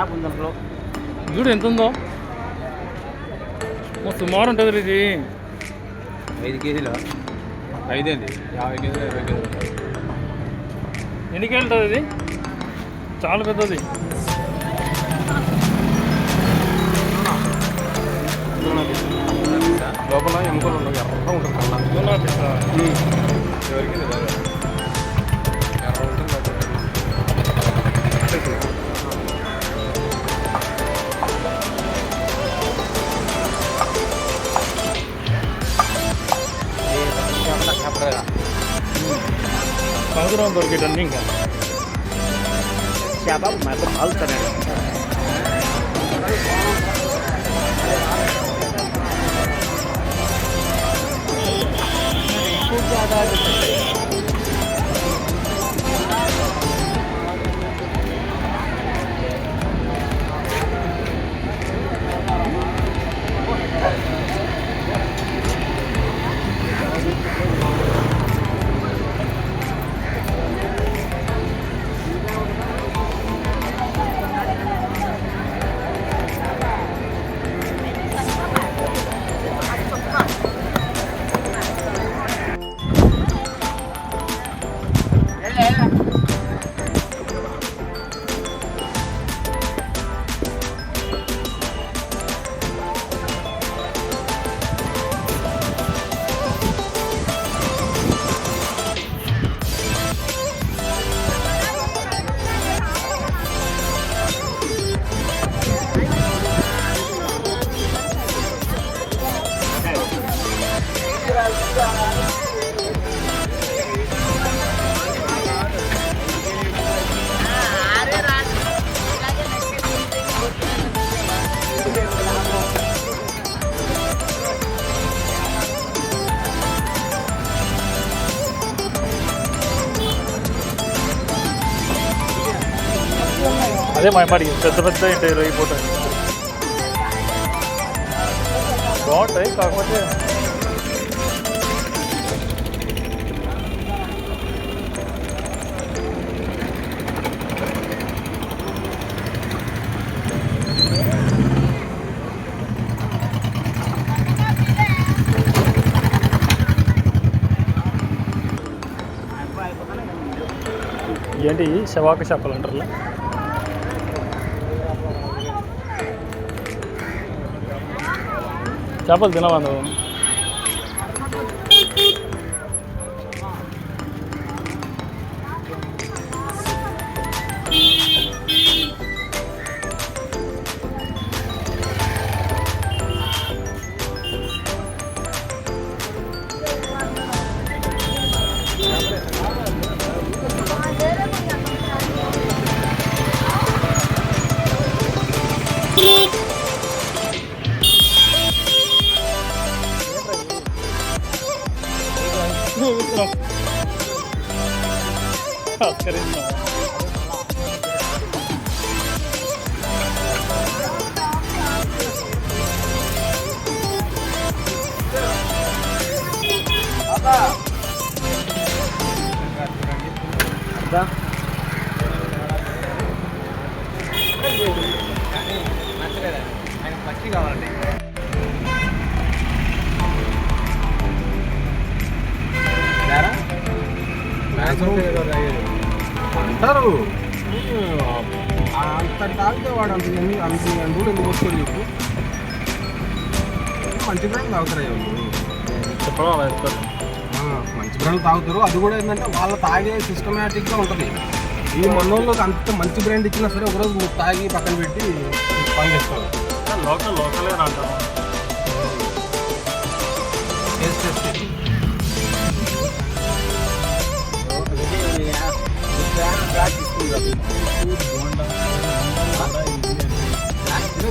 Shop ఉంది అందులో. చూడు ఎంత ఉందో, సుమారు ఉంటుంది ఇది. 5 కేజీలు 5 ఏంది 50 కేజీలు 20 కేజీలు. ఎన్ని కేజీలు ఉంటుంది ఇది? చాలా పెద్దది. లోపల ఎముకలు ఉండవు, ఎర్రగా ఉంటుంది కళ్ళ. ఎవరికి ఎర్ర ఉంటుంది. సముద్రం దొరికేటండి ఇంకా చేప మాత్రం కాలుతానే. అదే మరి పెద్ద పెద్ద ఉంటాయి, అయిపోతాయి. బాగుంటాయి కాకపోతే ఏంటి శవాక చేపలు అంటారులే. చేపలు తినవా నువ్వు? పచ్చి కావాలండి. అంటారు అంత తాగితే వాడు అంత కూడా ఎందుకు వస్తుంది నీకు? మంచి బ్రాండ్ తాగుతారు చెప్పడం అలా చెప్తారు. మంచి బ్రాండ్ తాగుతారు. అది కూడా ఏంటంటే వాళ్ళ తాగే సిస్టమేటిక్గా ఉంటుంది. ఈ మనోళ్ళకి అంత మంచి బ్రాండ్ ఇచ్చినా సరే ఒకరోజు నువ్వు తాగి పక్కన పెట్టి పని చేసుకోవాలి. లోకలే అంటారు.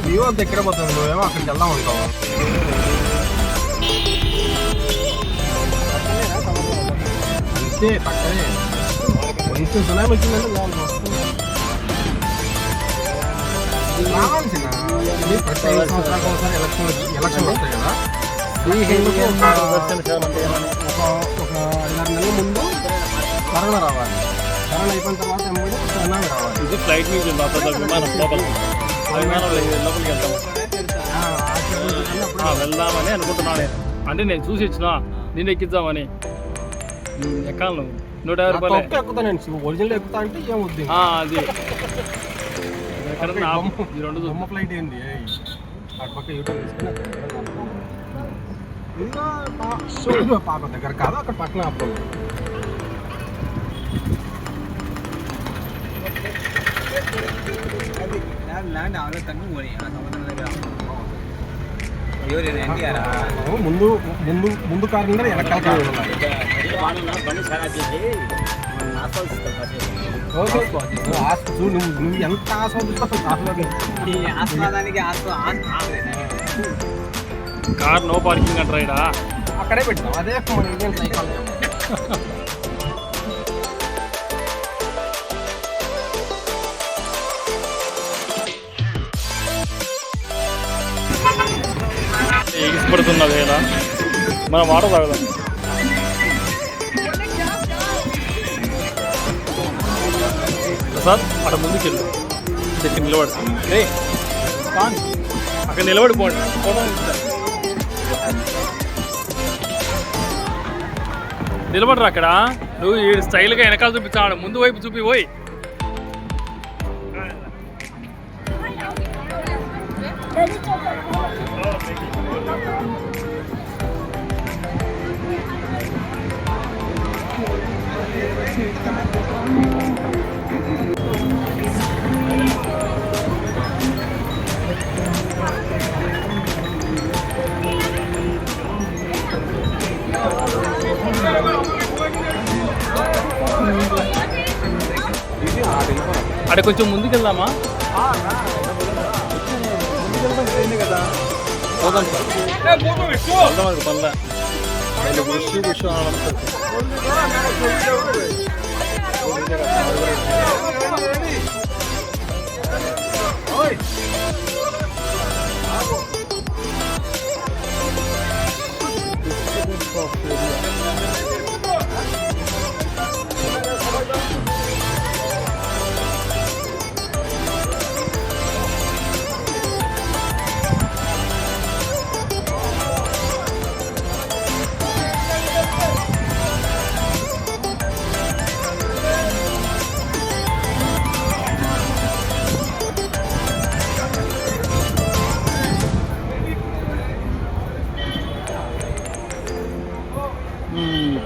వ్యూ అంతా ఎక్కడ పోతుంది, నువ్వేమో అక్కడికి వెళ్దాం ఉంటావు. అంతే పక్కనే కొంచెం సునామీ వచ్చిందంటే రావాల్సిన ప్రతి 5 సంవత్సరాలకు ఒకసారి ఎలక్షన్ వస్తాయి కదా. ఒక 5-6 నెలల ముందు కరోనా రావాలి. కరోనా అయిపోయిన తర్వాత విమానం రావాలి. ఇది ఫ్లైట్ నుంచి ఉంది అప్పుడు విమానం లోపలికి లోపలికి వెళ్తాము వెళ్దామని అనుకుంటున్నాను నేను. అంటే నేను చూసి ఇచ్చిన నేను ఎక్కిద్దామని ఎక్కాలి నువ్వు 150 రూపాయలు ఎక్కుతా నేను ఒరిజినల్ ఎక్కుతా అంటే ఏమవుద్ది అది ఈ రెండు బొమ్మ ఫ్లైట్ ఏంది అటు పక్క యూట్యూబ్ తీసుకుని పాప దగ్గర కాదు అక్కడ పక్కన అప్పుడు ముందు ముందు ముందు కారు వెనకాల కారు నువ్వు ఎంత కార్ నో పార్కింగ్ అంటారా అక్కడే పెట్టాం అదే మన ఇండియన్ సైకాలజీ. ఎగిసిపడుతున్నది ఎలా మనం వాటర్ తాగుదాం. ప్రసాద్ అక్కడ ముందుకు వెళ్ళు దగ్గర నిలబడు అక్కడ నిలబడిపోండి ఫోటో నిలబడరా అక్కడ నువ్వు ఈ స్టైల్గా వెనకాల చూపించాడు ముందు వైపు చూపి పోయి అక్కడ కొంచెం ముందుకు వెళ్దామా కదా పోదాం పనుల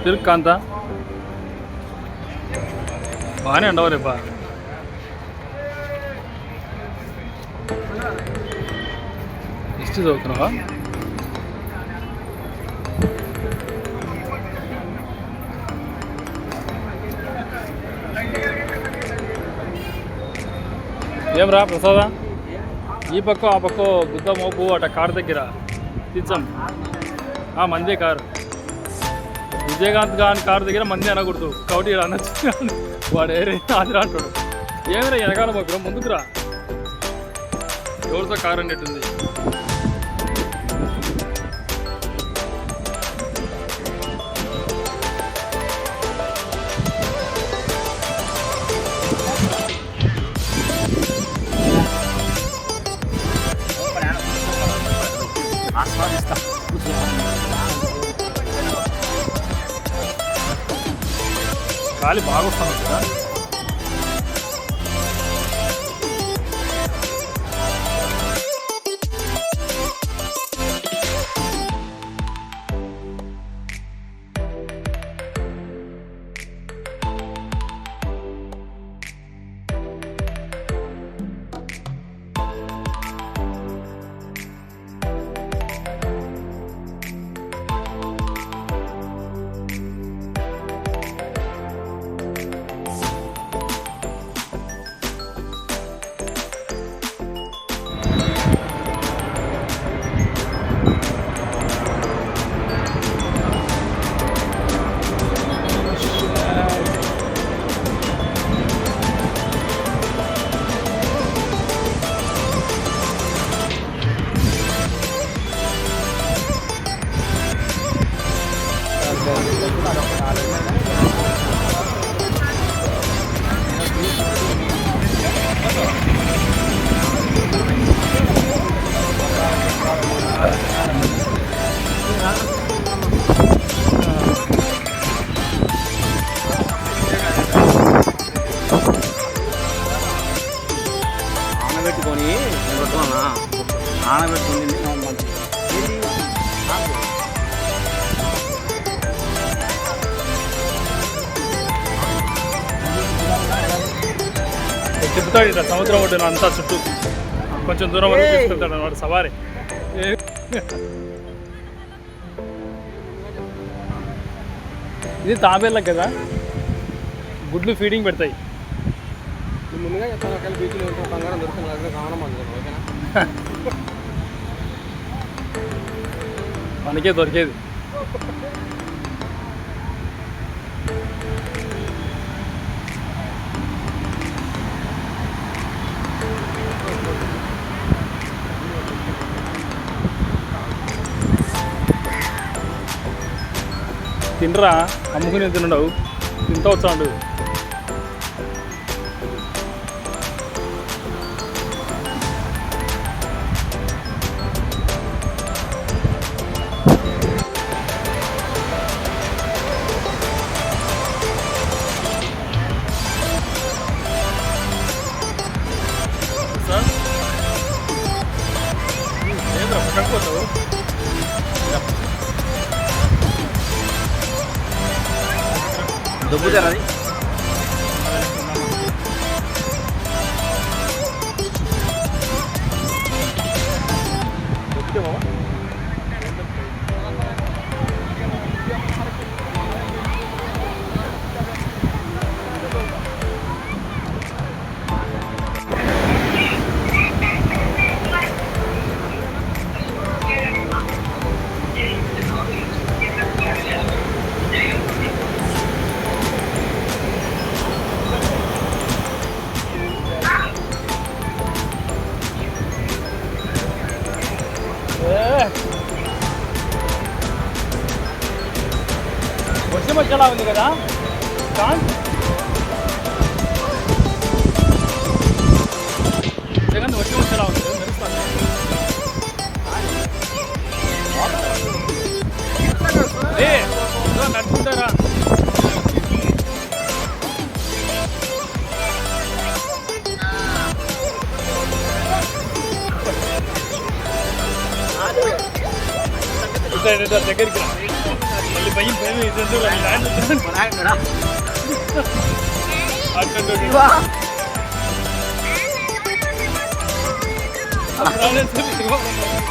తిరుగు కాంత బాగానే ఉండవు రేపా హిస్టరీ చదువుతున్నావా ఏం రా ప్రసాదా ఈ పక్క ఆ పక్క గుద్ద మోపు అట కారు దగ్గర తీర్చాం మందే కారు విజయకాంత్ గారి కారు దగ్గర మంది అనకూడదు కాబట్టి ఇలా అనొచ్చు వాడు ఏదైనా అది అంటాడు ఏమైనా వెనకాల మాకు ముందుకురా ఎవరితో కారు అన్నట్టుంది ఆస్వాదిస్తా గాలి బాగా వస్తుంది కదా ఆనబెట్టుకొని ఆనబెట్టుకుంది తిప్పుతాడు ఇట్లా సముద్రం ఒడ్డున అంతా చుట్టూ కొంచెం దూరం వరకు తీసుకెళ్తాడు అన్నమాట సవారీ. ఇది తాబేళ్ళకి కదా గుడ్లు ఫీడింగ్ పెడతాయి. ముందుగా చెప్తాను ఒకవేళ బీచ్లో ఉంటే బంగారం దొరుకుతుంది దగ్గర కావడం అనుకుంటాను. ఓకేనా? మనకే దొరికేది. తినరా అమ్ముకుని తినడవు తింటూ వచ్చాడు. సార్ ఏంద్రా పక్కకపోతావు? దొబ్బుతారు అది. వర్షం వచ్చేలా ఉంది కదా జగన్, వర్షం వచ్చేలా ఉంది నడుచుకుంటారా? దగ్గరికి మళ్ళీ భయం భయం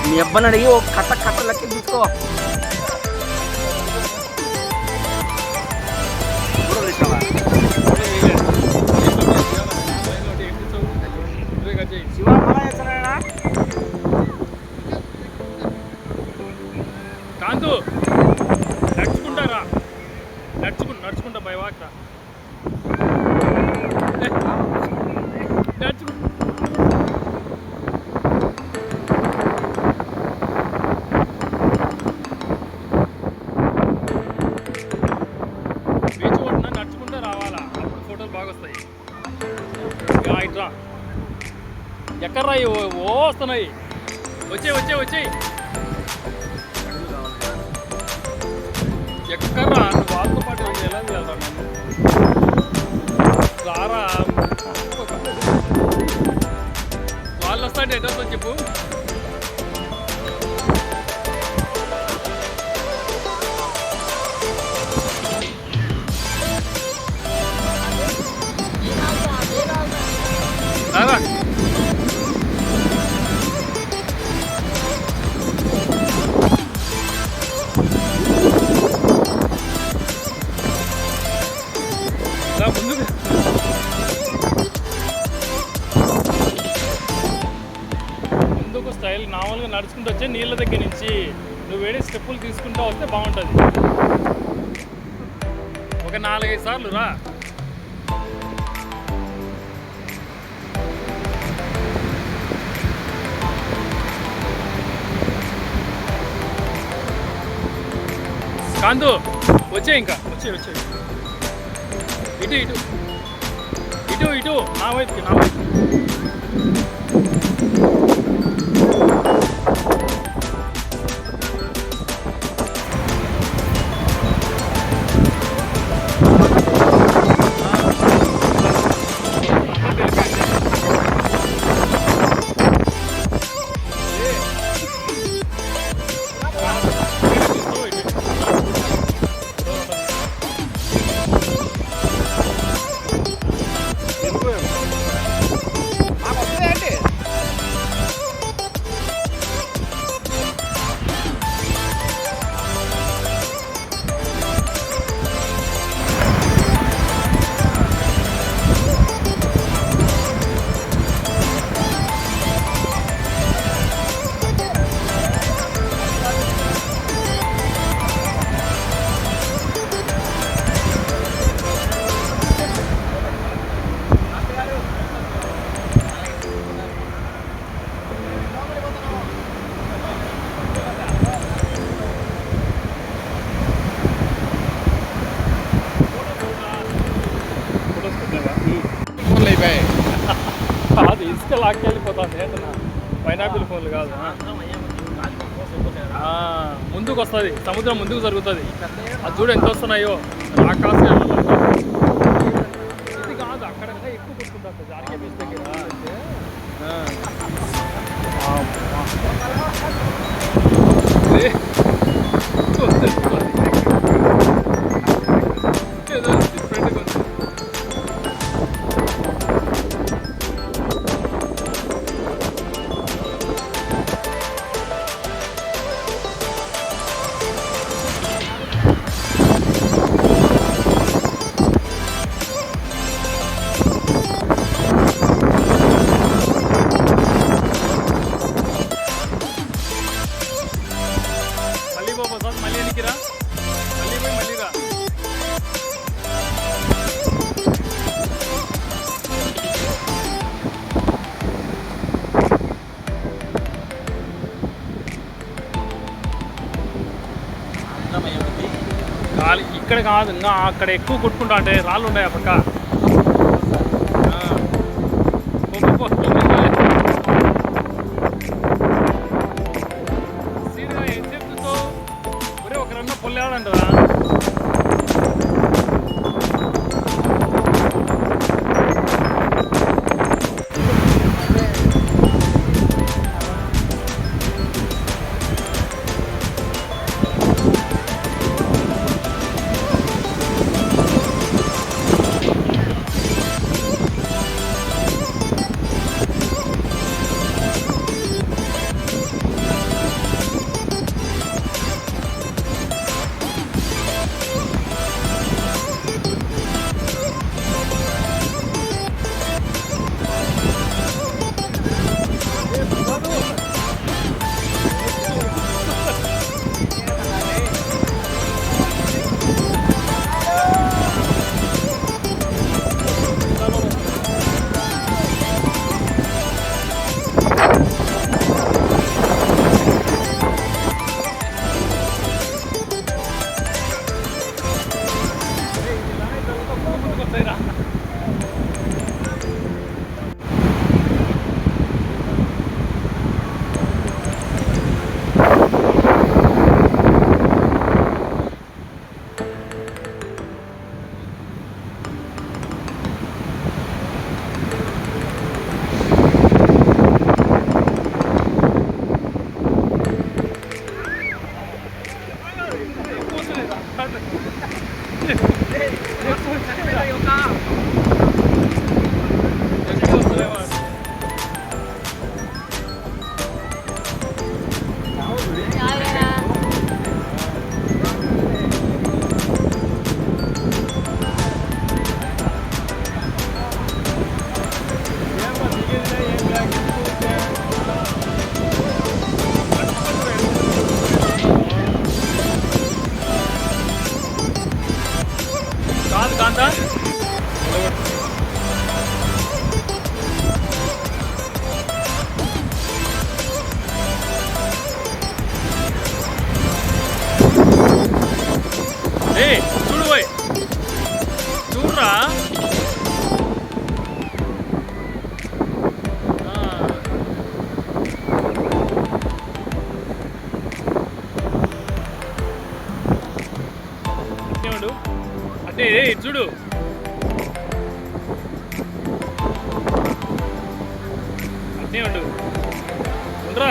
మీ అబ్బాయిని అడిగి ఒక కట్ట లెక్క తీసుకో. కాంతు నడుచుకుంటారా? నడుచుకుంటా బై వాక్ రా. బీచ్ ఒడ్డున నడుచుకుంటూ రావాలా, అప్పుడు ఫోటోలు బాగా వస్తాయి. ఇట్రా ఎక్కడ్రా ఓ వస్తున్నాయి. వచ్చేయి ఎక్కడ్రా నువ్వు వాళ్ళతో పాటు ఎలా వెళ్తా నన్ను రారా. వాళ్ళు వస్తాంటే ఎట్లా వస్తుంది చెప్పు. రారా ముందుకు స్టైల్ నార్మల్గా నడుచుకుంటూ వచ్చే నీళ్ళ దగ్గర నుంచి నువ్వు వేడే స్టెప్పులు తీసుకుంటూ వస్తే బాగుంటుంది. ఒక 4-5 సార్లు రా. కాంతు వచ్చే ఇంకా వచ్చే ఇటు నా వైపుకి. ఇసుక లాక్కెళ్ళిపోతుంది ఏంటన్నా పైనాపిల్ ఫోన్లు కాదు ముందుకు వస్తుంది సముద్రం ముందుకు జరుగుతుంది అది చూడు ఎంత వస్తున్నాయో ఆకాశం ఇది కాదు అక్కడ ఎక్కువ గుర్తుంటుంది జాతీయ బీచ్ దగ్గర డిఫరెంట్గా ఉంది మళ్ళీ బాబా సార్ మళ్ళీ ఎన్నికిరా మళ్ళీ పోయి మళ్ళీ రా గాలి ఇక్కడ కాదు ఇంకా అక్కడ ఎక్కువ కొట్టుకుంటా అంటే రాళ్ళు ఉన్నాయి ఆ పక్క ఏం చెప్తుందో ఒరే ఒక రన్న పొల్లాడంటరా కాదు కాంతా ఏ చూడు పోయి చూడరా అంటే చూడు అట్నే ఉండు ఉండరా